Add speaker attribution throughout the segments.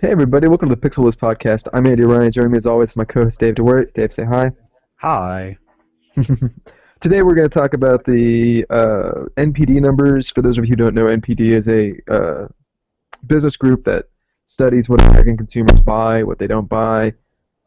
Speaker 1: Hey everybody, welcome to the Pixelblips podcast. I'm Andy Ryan. Joining me as always is my co-host Dave DeWitt. Dave, say hi.
Speaker 2: Hi.
Speaker 1: Today we're going to talk about the NPD numbers. For those of you who don't know, NPD is a business group that studies what American consumers buy, what they don't buy.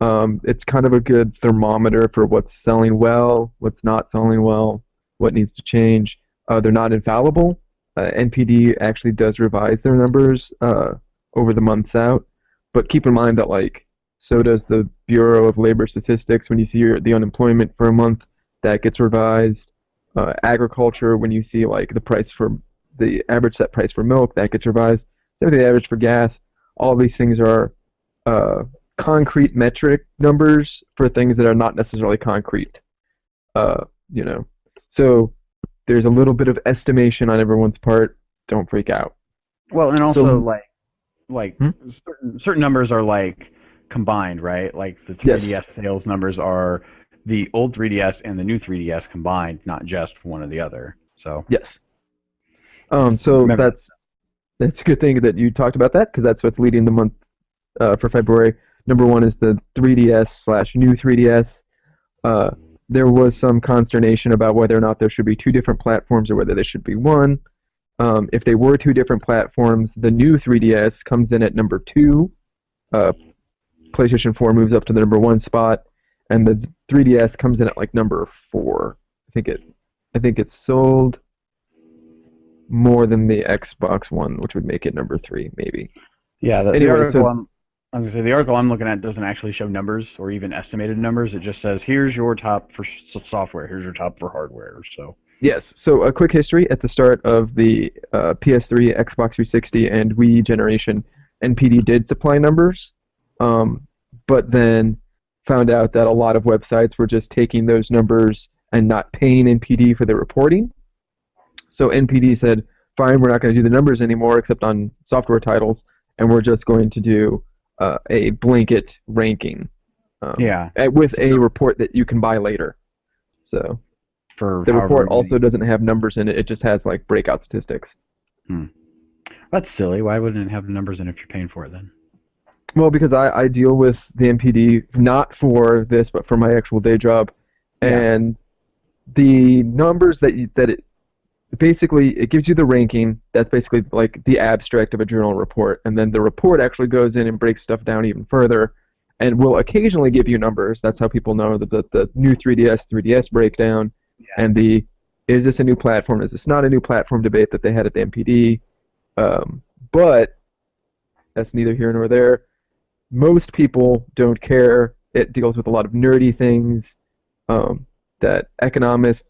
Speaker 1: It's kind of a good thermometer for what's selling well, what's not selling well, what needs to change. They're not infallible. NPD actually does revise their numbers over the months out, but keep in mind that so does the Bureau of Labor Statistics. When you see the unemployment for a month, that gets revised. Agriculture, when you see the price for the average set price for milk, that gets revised. Same with the average for gas. All these things are concrete metric numbers for things that are not necessarily concrete. So there's a little bit of estimation on everyone's part. Don't freak out.
Speaker 2: Well, and also
Speaker 1: So,
Speaker 2: certain numbers are combined, right? Like the 3DS sales numbers are the old 3DS and the new 3DS combined, not just one or the other. So
Speaker 1: yes. So
Speaker 2: remember.
Speaker 1: that's a good thing that you talked about that, because that's what's leading the month for February. Number one is the 3DS / new 3DS. There was some consternation about whether or not there should be two different platforms or whether there should be one. If they were two different platforms, the new 3DS comes in at number 2. PlayStation 4 moves up to the number 1 spot, and the 3DS comes in at number 4. I think it sold more than the Xbox One, which would make it number 3, maybe.
Speaker 2: Yeah, the
Speaker 1: Anyway,
Speaker 2: article the article I'm looking at doesn't actually show numbers or even estimated numbers. It just says here's your top for software, here's your top for hardware. So
Speaker 1: yes. So a quick history: at the start of the PS3, Xbox 360, and Wii generation, NPD did supply numbers, but then found out that a lot of websites were just taking those numbers and not paying NPD for their reporting. So NPD said, fine, we're not going to do the numbers anymore except on software titles, and we're just going to do a blanket ranking with a report that you can buy later. So the report also doesn't have numbers in it. It just has breakout statistics.
Speaker 2: That's silly. Why wouldn't it have numbers in it if you're paying for it then?
Speaker 1: Well, because I deal with the NPD not for this, but for my actual day job, and the numbers basically it gives you the ranking. That's basically the abstract of a journal report, and then the report actually goes in and breaks stuff down even further, and will occasionally give you numbers. That's how people know that the new 3DS breakdown, and is this a new platform? Is this not a new platform debate that they had at the NPD? But that's neither here nor there. Most people don't care. It deals with a lot of nerdy things that economists,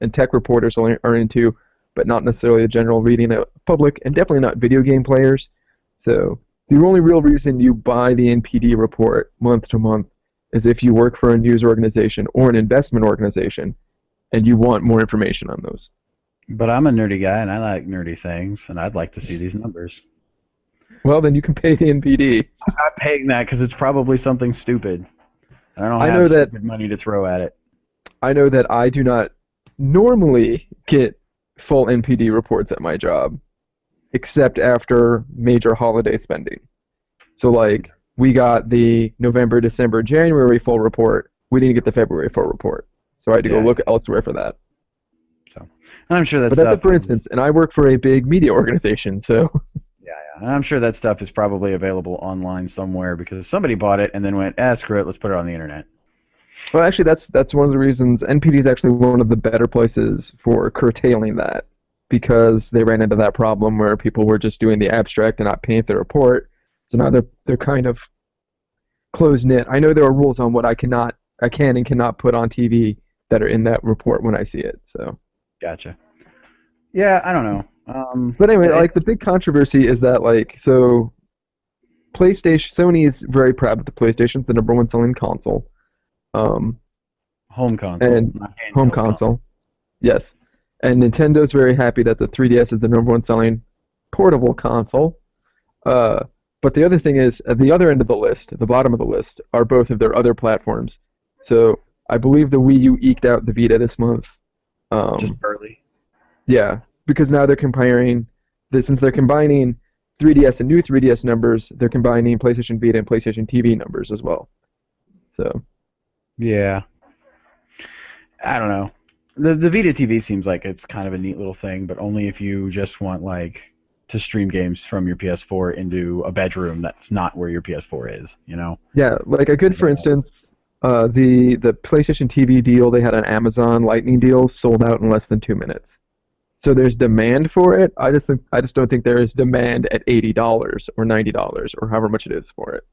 Speaker 1: and tech reporters are into, but not necessarily the general reading public, and definitely not video game players. So the only real reason you buy the NPD report month to month is if you work for a news organization or an investment organization and you want more information on those.
Speaker 2: But I'm a nerdy guy and I like nerdy things, and I'd like to see these numbers.
Speaker 1: Well, then you can pay the NPD.
Speaker 2: I'm not paying that because it's probably something stupid. I don't have stupid money to throw at it.
Speaker 1: I know that I do not normally get full NPD reports at my job, except after major holiday spending. So we got the November, December, January full report. We didn't get the February full report. So I had to go look elsewhere for that.
Speaker 2: So, and I'm sure
Speaker 1: that's for instance, and I work for a big media organization, so.
Speaker 2: And I'm sure that stuff is probably available online somewhere because somebody bought it and then went, screw it, let's put it on the internet.
Speaker 1: Well, actually, that's one of the reasons NPD is actually one of the better places for curtailing that, because they ran into that problem where people were just doing the abstract and not paying for the report. So now they're kind of close-knit. I know there are rules on what I can and cannot put on TV that are in that report when I see it. So.
Speaker 2: Gotcha. Yeah, I don't know.
Speaker 1: But anyway, the big controversy is that Sony is very proud that the PlayStation's the number 1 selling console.
Speaker 2: Home console.
Speaker 1: And home console. Yes. And Nintendo's very happy that the 3DS is the number 1 selling portable console. But the other thing is, at the other end of the list, at the bottom of the list, are both of their other platforms. So I believe the Wii U eked out the Vita this month.
Speaker 2: Just barely.
Speaker 1: Yeah. Because now they're comparing, since they're combining 3DS and new 3DS numbers, they're combining PlayStation Vita and PlayStation TV numbers as well. So.
Speaker 2: Yeah. I don't know. The Vita TV seems like it's kind of a neat little thing, but only if you just want like to stream games from your PS4 into a bedroom that's not where your PS4 is, you know?
Speaker 1: Yeah, like a good for instance, the PlayStation TV deal they had on Amazon Lightning deal sold out in less than 2 minutes. So there's demand for it. I just don't think there is demand at $80 or $90 or however much it is for it.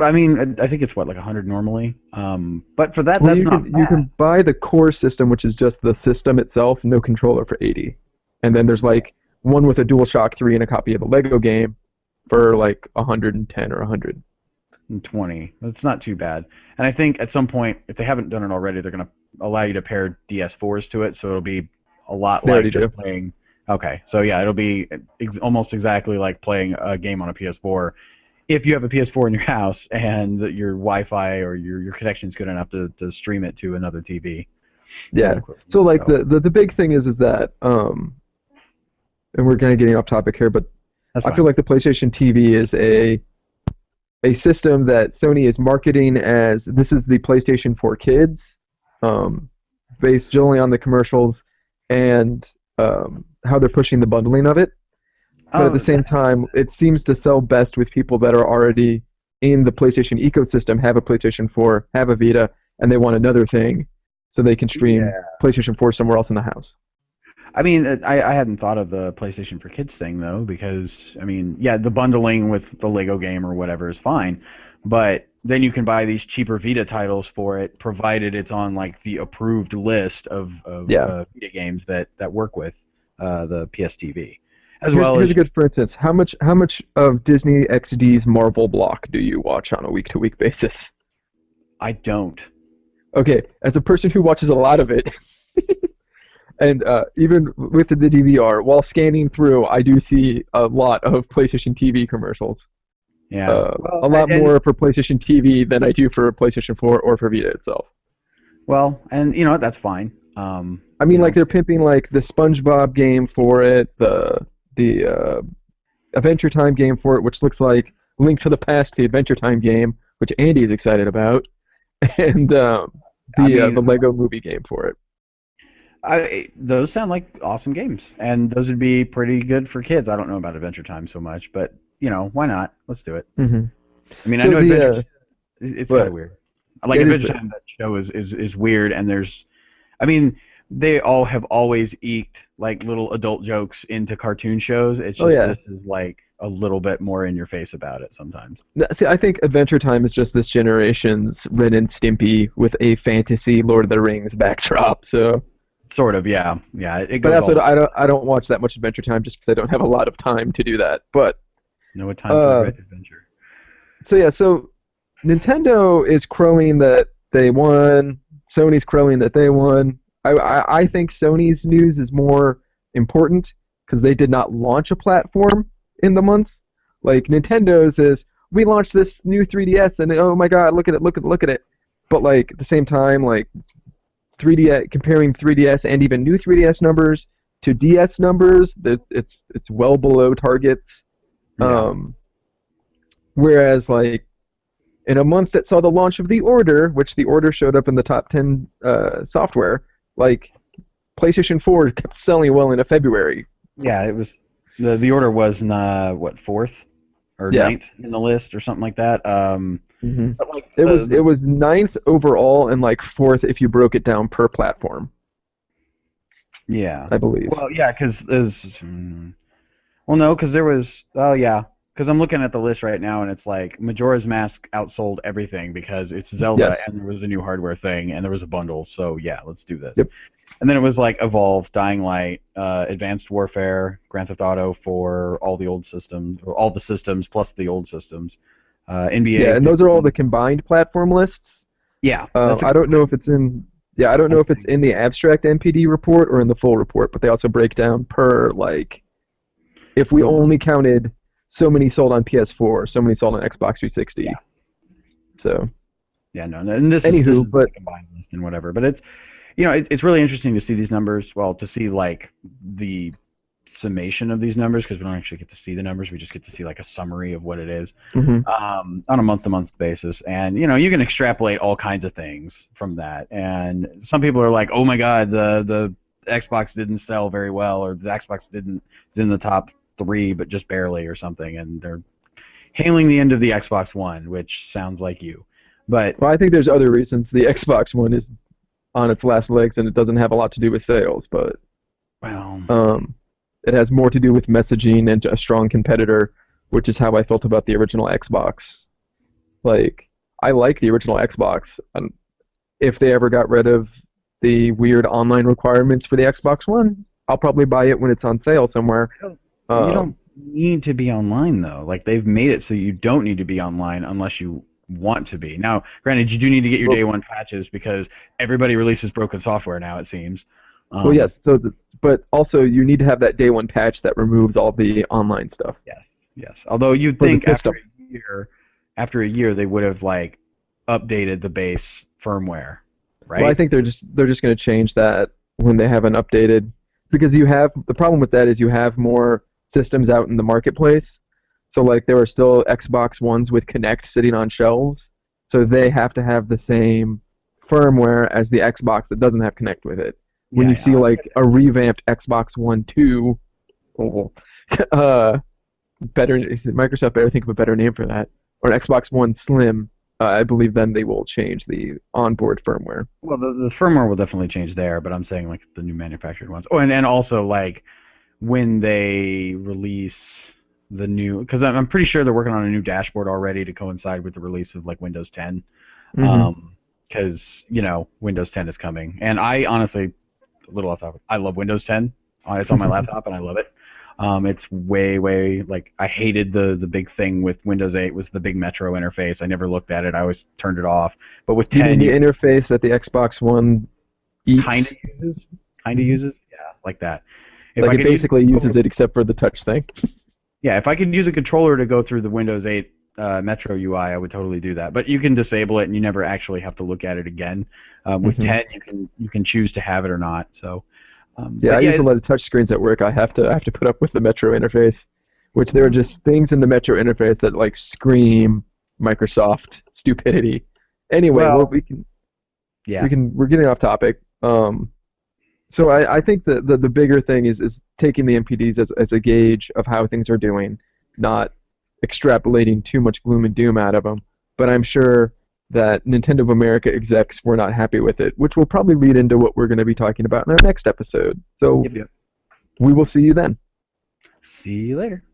Speaker 2: I mean, I think it's what, like 100 normally. But for that,
Speaker 1: Well,
Speaker 2: that's not bad.
Speaker 1: you can buy the core system, which is just the system itself, no controller, for 80. And then there's like one with a DualShock 3 and a copy of the Lego game for like 110 or
Speaker 2: 120. That's not too bad. And I think at some point, if they haven't done it already, they're going to allow you to pair DS4s to it, so it'll be a lot like just playing. Okay, so yeah, it'll be almost exactly like playing a game on a PS4. If you have a PS4 in your house and your Wi-Fi or your connection's good enough to stream it to another TV.
Speaker 1: Yeah. So like the big thing is that and we're kind of getting off topic here, but I feel like the PlayStation TV is a system that Sony is marketing as this is the PlayStation for kids, based only on the commercials and how they're pushing the bundling of it. But at the same time, it seems to sell best with people that are already in the PlayStation ecosystem, have a PlayStation 4, have a Vita, and they want another thing so they can stream PlayStation 4 somewhere else in the house.
Speaker 2: I mean, I hadn't thought of the PlayStation for Kids thing, though, because, I mean, yeah, the bundling with the Lego game or whatever is fine, but then you can buy these cheaper Vita titles for it, provided it's on, like, the approved list of Vita games that work with the PS TV.
Speaker 1: Here's a good for instance. How much of Disney XD's Marvel block do you watch on a week-to-week basis?
Speaker 2: I don't.
Speaker 1: Okay, as a person who watches a lot of it, and even with the DVR, while scanning through, I do see a lot of PlayStation TV commercials.
Speaker 2: Yeah,
Speaker 1: a lot more for PlayStation TV than I do for PlayStation 4 or for Vita itself.
Speaker 2: Well, and you know what? That's fine.
Speaker 1: I mean, like they're pimping like the SpongeBob game for it, the Adventure Time game for it, which looks like Link to the Past, the Adventure Time game, which Andy is excited about, and the Lego Movie game for it.
Speaker 2: Those sound like awesome games, and those would be pretty good for kids. I don't know about Adventure Time so much, but you know, why not? Let's do it.
Speaker 1: Mm-hmm.
Speaker 2: I mean, I know Adventure. It's kind of weird. Like Adventure Time, that show is weird, and I mean, they all have always eked like little adult jokes into cartoon shows. It's just this is like a little bit more in your face about it sometimes.
Speaker 1: See, I think Adventure Time is just this generation's Ren and Stimpy with a fantasy Lord of the Rings backdrop. So
Speaker 2: sort of, yeah. It goes.
Speaker 1: But I don't watch that much Adventure Time just because I don't have a lot of time to do that. But
Speaker 2: no time for adventure.
Speaker 1: So Nintendo is crowing that they won. Sony's crowing that they won. I think Sony's news is more important because they did not launch a platform in the months. Like Nintendo's is, we launched this new 3DS and oh my god, look at it. But like at the same time, like 3DS, comparing 3DS and even new 3DS numbers to DS numbers, it's well below targets.
Speaker 2: Yeah.
Speaker 1: Whereas like in a month that saw the launch of the Order, which the Order showed up in the top 10 software. Like, PlayStation 4 kept selling well into February.
Speaker 2: Yeah, it was the Order was what, 4th or 9th in the list or something like that. But like
Speaker 1: it was 9th overall and like 4th if you broke it down per platform.
Speaker 2: Yeah,
Speaker 1: I believe.
Speaker 2: Well, yeah, because there was because I'm looking at the list right now and it's like Majora's Mask outsold everything because it's Zelda and there was a new hardware thing and there was a bundle, so yeah, let's do this.
Speaker 1: Yep.
Speaker 2: And then it was like Evolve, Dying Light, Advanced Warfare, Grand Theft Auto for all the old systems, or all the systems plus the old systems. NBA.
Speaker 1: Yeah, and those are all the combined platform lists.
Speaker 2: Yeah.
Speaker 1: I don't know if it's in. Yeah, I don't know if it's in the abstract NPD report or in the full report, but they also break down per like, if we only counted so many sold on PS4, so many sold on Xbox 360.
Speaker 2: Yeah.
Speaker 1: So.
Speaker 2: Yeah, no, and this is the combined list and whatever, but it's, you know, it's really interesting to see these numbers. Well, to see like the summation of these numbers because we don't actually get to see the numbers. We just get to see like a summary of what it is
Speaker 1: Mm-hmm.
Speaker 2: on a month-to-month basis. And you can extrapolate all kinds of things from that. And some people are like, "Oh my God, the Xbox didn't sell very well, or the Xbox is in the top 3 but just barely, or something," and they're hailing the end of the Xbox One, which sounds like you. But
Speaker 1: Well, I think there's other reasons the Xbox One is on its last legs, and it doesn't have a lot to do with sales, but
Speaker 2: well,
Speaker 1: it has more to do with messaging and a strong competitor, which is how I felt about the original Xbox. Like, I like the original Xbox. If they ever got rid of the weird online requirements for the Xbox One, I'll probably buy it when it's on sale somewhere.
Speaker 2: you don't need to be online though. Like they've made it so you don't need to be online unless you want to be. Now, granted, you do need to get your day one patches because everybody releases broken software now. It seems.
Speaker 1: Well, yes. But also you need to have that day one patch that removes all the online stuff.
Speaker 2: Yes. Although you'd think after a year they would have like updated the base firmware, right?
Speaker 1: Well, I think they're just going to change that when they have an updated, because the problem with that is you have more systems out in the marketplace. So like there are still Xbox Ones with Kinect sitting on shelves, so they have to have the same firmware as the Xbox that doesn't have Kinect with it. When you see like a revamped Xbox One 2, Microsoft better think of a better name for that, or an Xbox One Slim, I believe then they will change the onboard firmware.
Speaker 2: Well, the firmware will definitely change there, but I'm saying like the new manufactured ones. Oh, and also like when they release the new, because I'm pretty sure they're working on a new dashboard already to coincide with the release of like Windows 10. Because Windows 10 is coming, and I honestly, a little off topic, I love Windows 10. It's on my laptop, and I love it. It's way like I hated the big thing with Windows 8 was the big Metro interface. I never looked at it. I always turned it off. But with 10,
Speaker 1: the interface that the Xbox One
Speaker 2: kind of uses, yeah, like that.
Speaker 1: Like it basically uses it except for the touch thing.
Speaker 2: Yeah, if I could use a controller to go through the Windows 8 Metro UI, I would totally do that. But you can disable it, and you never actually have to look at it again. With 10, you can choose to have it or not. So.
Speaker 1: I use a lot of touch screens at work. I have to put up with the Metro interface, which there are just things in the Metro interface that like scream Microsoft stupidity. Anyway, we're getting off topic. So I think the bigger thing is taking the NPDs as a gauge of how things are doing, not extrapolating too much gloom and doom out of them. But I'm sure that Nintendo of America execs were not happy with it, which will probably lead into what we're going to be talking about in our next episode. So we will see you then.
Speaker 2: See you later.